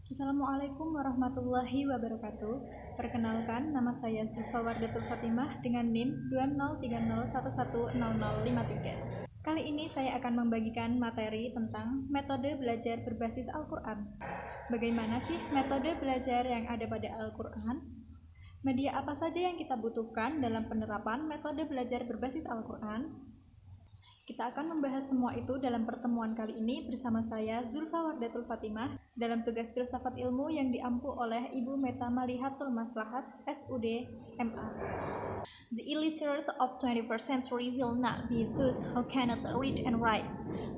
Assalamualaikum warahmatullahi wabarakatuh. Perkenalkan, nama saya Zulfa Wardatul Fatimah dengan NIM 2030110053. Kali ini saya akan membagikan materi tentang metode belajar berbasis Al-Quran. Bagaimana sih metode belajar yang ada pada Al-Quran? Media apa saja yang kita butuhkan dalam penerapan metode belajar berbasis Al-Quran? Kita akan membahas semua itu dalam pertemuan kali ini bersama saya Zulfa Wardatul Fatimah dalam tugas filsafat ilmu yang diampu oleh Ibu Meta Malihatul Maslahat SUD MA. The illiterate of 21st century will not be those who cannot read and write,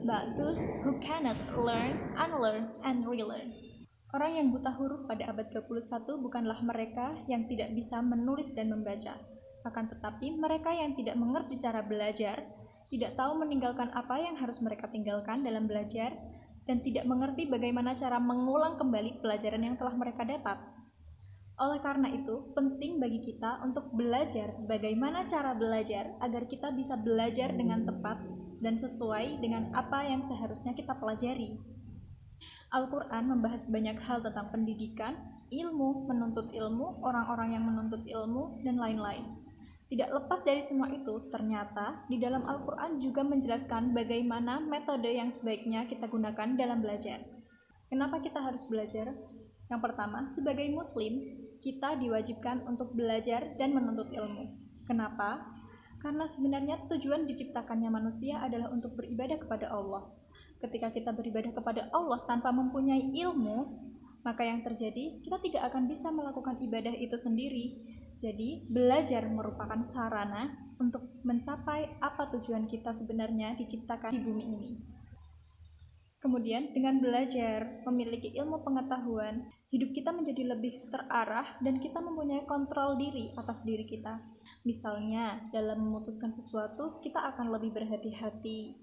but those who cannot learn, unlearn, and relearn. Orang yang buta huruf pada abad 21 bukanlah mereka yang tidak bisa menulis dan membaca, akan tetapi mereka yang tidak mengerti cara belajar, tidak tahu meninggalkan apa yang harus mereka tinggalkan dalam belajar, dan tidak mengerti bagaimana cara mengulang kembali pelajaran yang telah mereka dapat. Oleh karena itu, penting bagi kita untuk belajar bagaimana cara belajar agar kita bisa belajar dengan tepat dan sesuai dengan apa yang seharusnya kita pelajari. Al-Quran membahas banyak hal tentang pendidikan, ilmu, menuntut ilmu, orang-orang yang menuntut ilmu, dan lain-lain. Tidak lepas dari semua itu, ternyata di dalam Al-Quran juga menjelaskan bagaimana metode yang sebaiknya kita gunakan dalam belajar. Kenapa kita harus belajar? Yang pertama, sebagai Muslim, kita diwajibkan untuk belajar dan menuntut ilmu. Kenapa? Karena sebenarnya tujuan diciptakannya manusia adalah untuk beribadah kepada Allah. Ketika kita beribadah kepada Allah tanpa mempunyai ilmu, maka yang terjadi, kita tidak akan bisa melakukan ibadah itu sendiri. Jadi, belajar merupakan sarana untuk mencapai apa tujuan kita sebenarnya diciptakan di bumi ini. Kemudian, dengan belajar, memiliki ilmu pengetahuan, hidup kita menjadi lebih terarah dan kita mempunyai kontrol diri atas diri kita. Misalnya, dalam memutuskan sesuatu, kita akan lebih berhati-hati.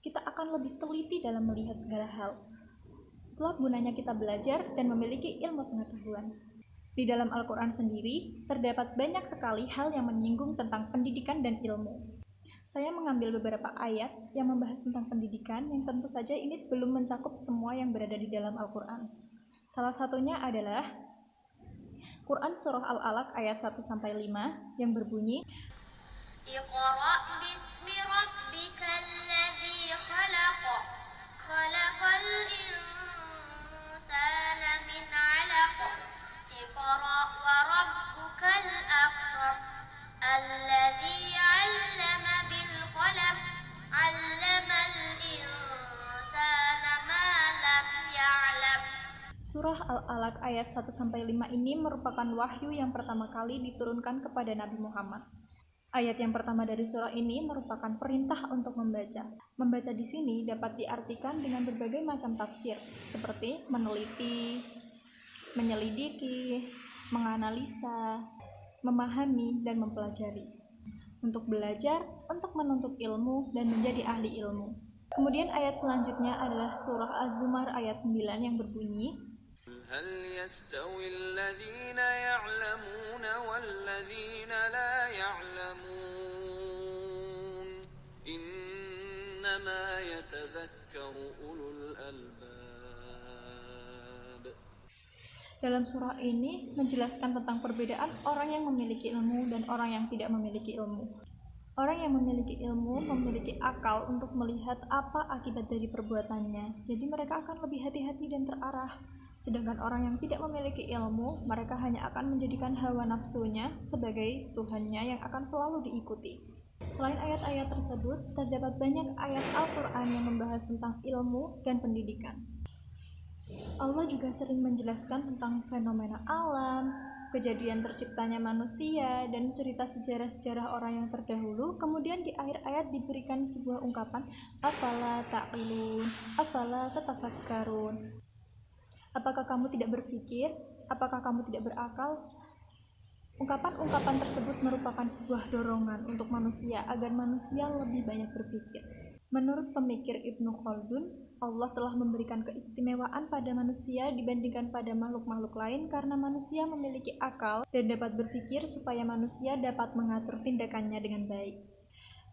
Kita akan lebih teliti dalam melihat segala hal. Itulah gunanya kita belajar dan memiliki ilmu pengetahuan. Di dalam Al-Quran sendiri, terdapat banyak sekali hal yang menyinggung tentang pendidikan dan ilmu. Saya mengambil beberapa ayat yang membahas tentang pendidikan yang tentu saja ini belum mencakup semua yang berada di dalam Al-Quran. Salah satunya adalah Quran Surah Al-Alaq ayat 1-5 yang berbunyi, Iqra' bismi rabbikal ladzi khalaq, khalaqal insana min 'alaq. Iqra' wa rabbukal akram alladzi 'allama bil qalam 'allamal insana ma lam ya'lam. Surah Al-Alaq ayat 1-5 ini merupakan wahyu yang pertama kali diturunkan kepada Nabi Muhammad. Ayat yang pertama dari surah ini merupakan perintah untuk membaca. Membaca di sini dapat diartikan dengan berbagai macam tafsir, seperti meneliti, menyelidiki, menganalisa, memahami, dan mempelajari. Untuk belajar, untuk menuntut ilmu, dan menjadi ahli ilmu. Kemudian ayat selanjutnya adalah surah Az-Zumar ayat 9 yang berbunyi, Hal yastawi alladhina ya'lamuna walladhina la ya'lamun innama yatadhakkaru ulul albab. Dalam surah ini menjelaskan tentang perbedaan orang yang memiliki ilmu dan orang yang tidak memiliki ilmu. Orang yang memiliki ilmu memiliki akal untuk melihat apa akibat dari perbuatannya, jadi mereka akan lebih hati-hati dan terarah. Sedangkan orang yang tidak memiliki ilmu, mereka hanya akan menjadikan hawa nafsunya sebagai Tuhannya yang akan selalu diikuti. Selain ayat-ayat tersebut, terdapat banyak ayat Al-Quran yang membahas tentang ilmu dan pendidikan. Allah juga sering menjelaskan tentang fenomena alam, kejadian terciptanya manusia, dan cerita sejarah-sejarah orang yang terdahulu. Kemudian di akhir ayat diberikan sebuah ungkapan, afala ta'qilun, afala tatafakkarun. Apakah kamu tidak berpikir? Apakah kamu tidak berakal? Ungkapan-ungkapan tersebut merupakan sebuah dorongan untuk manusia agar manusia lebih banyak berpikir. Menurut pemikir Ibnu Khaldun, Allah telah memberikan keistimewaan pada manusia dibandingkan pada makhluk-makhluk lain karena manusia memiliki akal dan dapat berpikir supaya manusia dapat mengatur tindakannya dengan baik.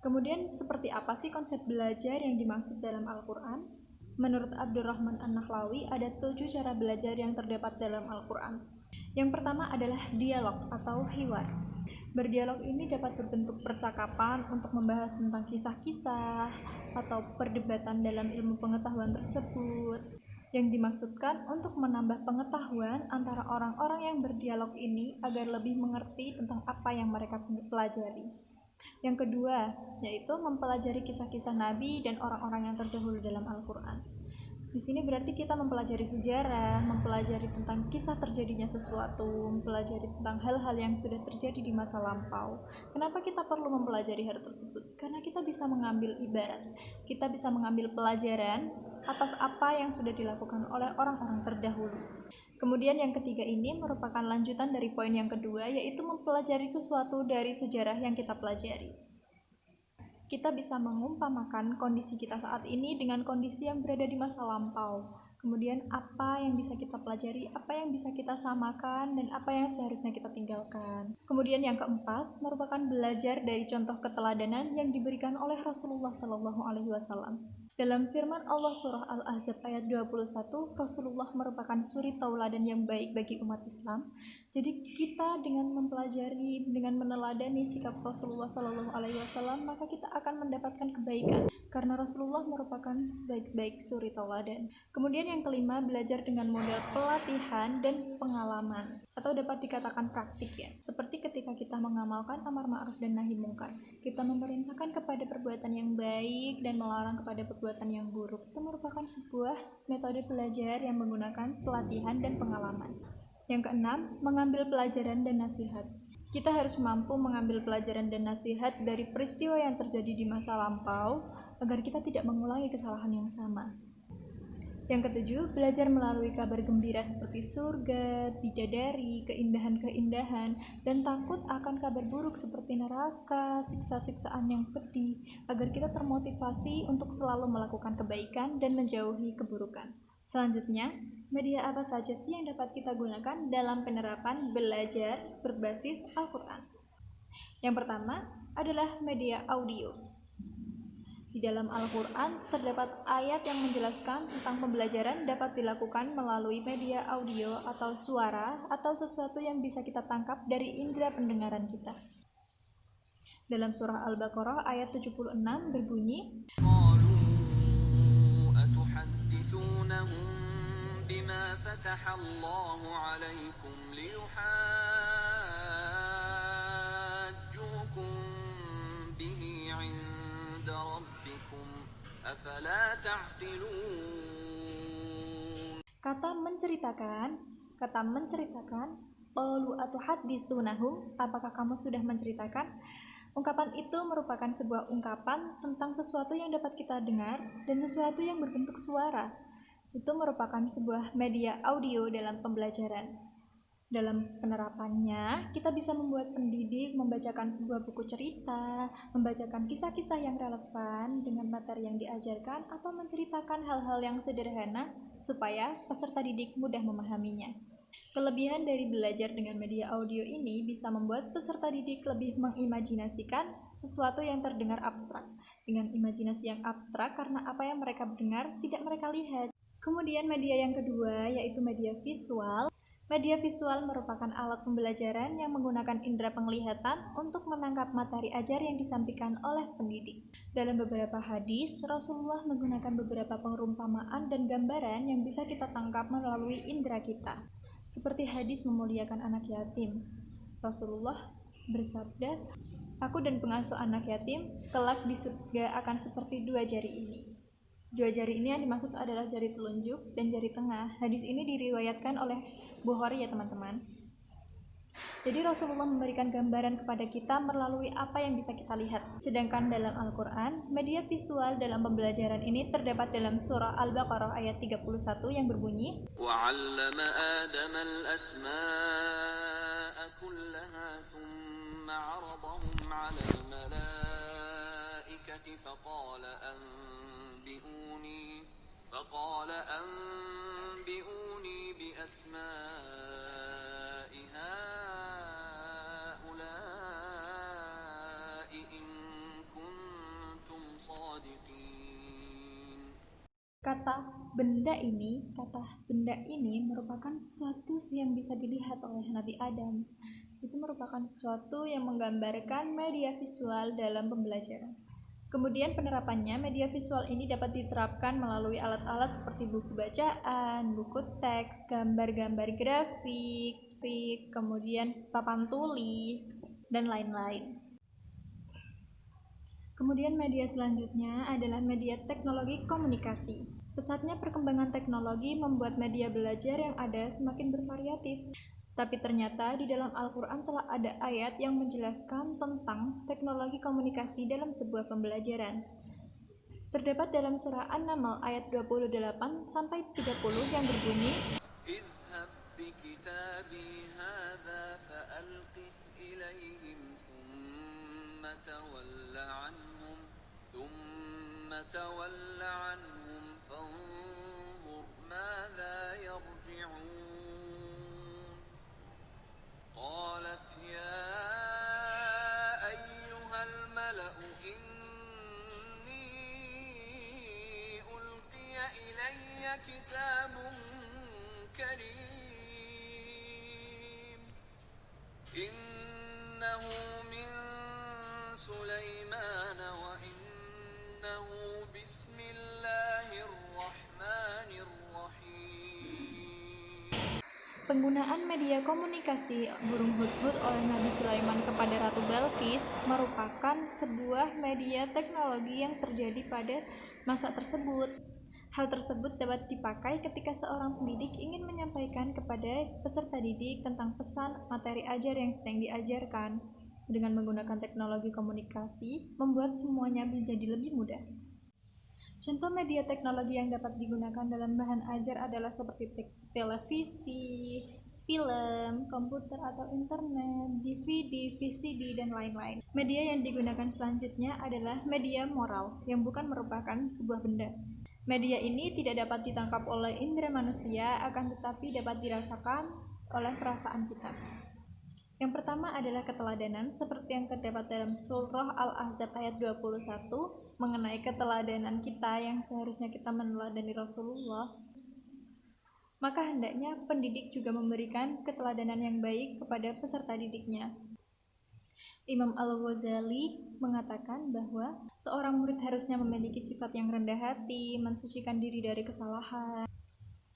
Kemudian, seperti apa sih konsep belajar yang dimaksud dalam Al-Quran? Menurut Abdurrahman An-Nakhlawi, ada 7 cara belajar yang terdapat dalam Al-Quran. Yang pertama adalah dialog atau hiwar. Berdialog ini dapat berbentuk percakapan untuk membahas tentang kisah-kisah atau perdebatan dalam ilmu pengetahuan tersebut, yang dimaksudkan untuk menambah pengetahuan antara orang-orang yang berdialog ini agar lebih mengerti tentang apa yang mereka pelajari. Yang kedua, yaitu mempelajari kisah-kisah Nabi dan orang-orang yang terdahulu dalam Al-Quran. Di sini berarti kita mempelajari sejarah, mempelajari tentang kisah terjadinya sesuatu, mempelajari tentang hal-hal yang sudah terjadi di masa lampau. Kenapa kita perlu mempelajari hal tersebut? Karena kita bisa mengambil ibarat, kita bisa mengambil pelajaran atas apa yang sudah dilakukan oleh orang-orang terdahulu. Kemudian yang ketiga ini merupakan lanjutan dari poin yang kedua, yaitu mempelajari sesuatu dari sejarah yang kita pelajari. Kita bisa mengumpamakan kondisi kita saat ini dengan kondisi yang berada di masa lampau. Kemudian apa yang bisa kita pelajari, apa yang bisa kita samakan, dan apa yang seharusnya kita tinggalkan. Kemudian yang keempat merupakan belajar dari contoh keteladanan yang diberikan oleh Rasulullah SAW. Dalam firman Allah surah Al-Ahzab ayat 21, Rasulullah merupakan suri tauladan yang baik bagi umat Islam. Jadi kita dengan mempelajari, dengan meneladani sikap Rasulullah SAW, maka kita akan mendapatkan kebaikan karena Rasulullah merupakan sebaik-baik suri tauladan. Kemudian yang kelima, belajar dengan model pelatihan dan pengalaman, atau dapat dikatakan praktik ya. Seperti ketika kita mengamalkan amar ma'ruf dan nahi mungkar, kita memerintahkan kepada perbuatan yang baik dan melarang kepada perbuatan yang buruk. Itu merupakan sebuah metode belajar yang menggunakan pelatihan dan pengalaman. Yang keenam, mengambil pelajaran dan nasihat. Kita harus mampu mengambil pelajaran dan nasihat dari peristiwa yang terjadi di masa lampau agar kita tidak mengulangi kesalahan yang sama. Yang ketujuh, belajar melalui kabar gembira seperti surga, bidadari, keindahan-keindahan, dan takut akan kabar buruk seperti neraka, siksa-siksaan yang pedih, agar kita termotivasi untuk selalu melakukan kebaikan dan menjauhi keburukan. Selanjutnya, media apa saja sih yang dapat kita gunakan dalam penerapan belajar berbasis Al-Quran? Yang pertama adalah media audio. Di dalam Al-Quran terdapat ayat yang menjelaskan tentang pembelajaran dapat dilakukan melalui media audio atau suara atau sesuatu yang bisa kita tangkap dari indera pendengaran kita. Dalam surah Al-Baqarah ayat 76 berbunyi, بما فتح الله عليكم ليحاجوكم به عند ربكم أفلا تعقلون. Kata menceritakan, qalu atuhadditsunahum, apakah kamu sudah menceritakan? Ungkapan itu merupakan sebuah ungkapan tentang sesuatu yang dapat kita dengar dan sesuatu yang berbentuk suara. Itu merupakan sebuah media audio dalam pembelajaran. Dalam penerapannya, kita bisa membuat pendidik membacakan sebuah buku cerita, membacakan kisah-kisah yang relevan dengan materi yang diajarkan, atau menceritakan hal-hal yang sederhana supaya peserta didik mudah memahaminya. Kelebihan dari belajar dengan media audio ini bisa membuat peserta didik lebih mengimajinasikan sesuatu yang terdengar abstrak. Dengan imajinasi yang abstrak karena apa yang mereka dengar tidak mereka lihat. Kemudian media yang kedua yaitu media visual. Media visual merupakan alat pembelajaran yang menggunakan indera penglihatan untuk menangkap materi ajar yang disampaikan oleh pendidik. Dalam beberapa hadis, Rasulullah menggunakan beberapa perumpamaan dan gambaran yang bisa kita tangkap melalui indera kita. Seperti hadis memuliakan anak yatim. Rasulullah bersabda, "Aku dan pengasuh anak yatim kelak di surga akan seperti dua jari ini." Dua jari ini yang dimaksud adalah jari telunjuk dan jari tengah. Hadis ini diriwayatkan oleh Bukhari ya teman-teman. Jadi Rasulullah memberikan gambaran kepada kita melalui apa yang bisa kita lihat. Sedangkan dalam Al-Quran, media visual dalam pembelajaran ini terdapat dalam surah Al-Baqarah ayat 31 yang berbunyi, وَعَلَّمَ آدَمَ الْأَسْمَاءَ كُلَّهَا ثُمَّ عَرَضَهُمْ عَلَى الْمَلَائِكَةِ فقال أنبئوني بأسماء هؤلاء إن كنتم صادقين. Kata benda ini merupakan sesuatu yang bisa dilihat oleh Nabi Adam. Itu merupakan sesuatu yang menggambarkan media visual dalam pembelajaran. Kemudian penerapannya, media visual ini dapat diterapkan melalui alat-alat seperti buku bacaan, buku teks, gambar-gambar grafik, kemudian papan tulis, dan lain-lain. Kemudian media selanjutnya adalah media teknologi komunikasi. Pesatnya perkembangan teknologi membuat media belajar yang ada semakin bervariatif. Tapi ternyata di dalam Al-Quran telah ada ayat yang menjelaskan tentang teknologi komunikasi dalam sebuah pembelajaran. Terdapat dalam surah An-Naml ayat 28-30 yang berbunyi, اذهب بكتابي هذا فألقه إليهم ثم تول عنهم فانظر ماذا يرجعون قالت يا أيها الملأ إني ألقي إلي كتاب كريم إنه من سليمان وإنه بسم الله الرحمن الرحيم. penggunaan media komunikasi burung hudhud oleh Nabi Sulaiman kepada Ratu Balqis merupakan sebuah media teknologi yang terjadi pada masa tersebut. Hal tersebut dapat dipakai ketika seorang pendidik ingin menyampaikan kepada peserta didik tentang pesan materi ajar yang sedang diajarkan. Dengan menggunakan teknologi komunikasi, membuat semuanya menjadi lebih mudah. Contoh media teknologi yang dapat digunakan dalam bahan ajar adalah seperti televisi, film, komputer atau internet, DVD, VCD, dan lain-lain. Media yang digunakan selanjutnya adalah media moral, yang bukan merupakan sebuah benda. Media ini tidak dapat ditangkap oleh indera manusia, akan tetapi dapat dirasakan oleh perasaan kita. Yang pertama adalah keteladanan, seperti yang terdapat dalam surah Al-Ahzab ayat 21 mengenai keteladanan kita yang seharusnya kita meneladani Rasulullah. Maka hendaknya pendidik juga memberikan keteladanan yang baik kepada peserta didiknya. Imam Al-Ghazali mengatakan bahwa seorang murid harusnya memiliki sifat yang rendah hati, mensucikan diri dari kesalahan,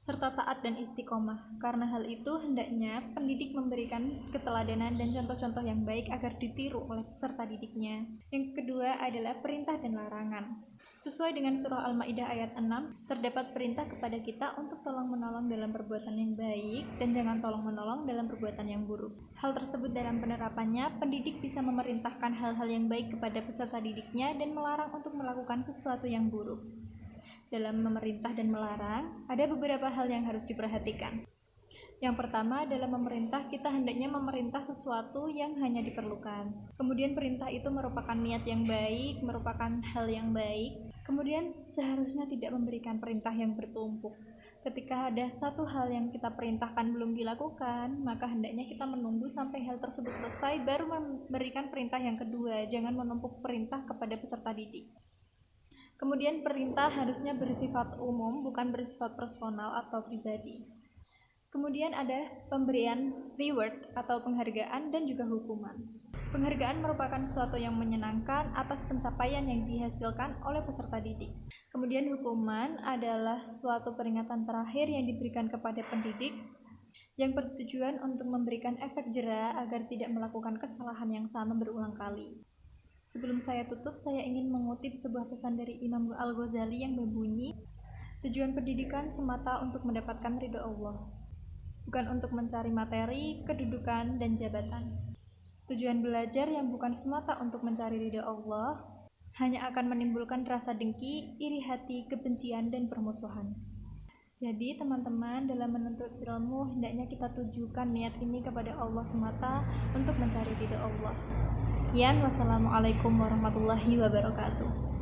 serta taat dan istiqomah. Karena hal itu hendaknya pendidik memberikan keteladanan dan contoh-contoh yang baik agar ditiru oleh peserta didiknya. Yang kedua adalah perintah dan larangan. Sesuai dengan surah Al-Maidah ayat 6, terdapat perintah kepada kita untuk tolong-menolong dalam perbuatan yang baik dan jangan tolong-menolong dalam perbuatan yang buruk. Hal tersebut dalam penerapannya, pendidik bisa memerintahkan hal-hal yang baik kepada peserta didiknya dan melarang untuk melakukan sesuatu yang buruk. Dalam memerintah dan melarang, ada beberapa hal yang harus diperhatikan. Yang pertama, dalam memerintah, kita hendaknya memerintah sesuatu yang hanya diperlukan. Kemudian perintah itu merupakan niat yang baik, merupakan hal yang baik. Kemudian seharusnya tidak memberikan perintah yang bertumpuk. Ketika ada satu hal yang kita perintahkan belum dilakukan, maka hendaknya kita menunggu sampai hal tersebut selesai baru memberikan perintah yang kedua. Jangan menumpuk perintah kepada peserta didik. Kemudian perintah harusnya bersifat umum, bukan bersifat personal atau pribadi. Kemudian ada pemberian reward atau penghargaan dan juga hukuman. Penghargaan merupakan sesuatu yang menyenangkan atas pencapaian yang dihasilkan oleh peserta didik. Kemudian hukuman adalah suatu peringatan terakhir yang diberikan kepada pendidik yang bertujuan untuk memberikan efek jera agar tidak melakukan kesalahan yang sama berulang kali. Sebelum saya tutup, saya ingin mengutip sebuah pesan dari Imam Al-Ghazali yang berbunyi, tujuan pendidikan semata untuk mendapatkan ridho Allah, bukan untuk mencari materi, kedudukan, dan jabatan. Tujuan belajar yang bukan semata untuk mencari ridho Allah, hanya akan menimbulkan rasa dengki, iri hati, kebencian, dan permusuhan. Jadi teman-teman, dalam menuntut ilmu hendaknya kita tujukan niat ini kepada Allah semata untuk mencari ridha Allah. Sekian, wassalamualaikum warahmatullahi wabarakatuh.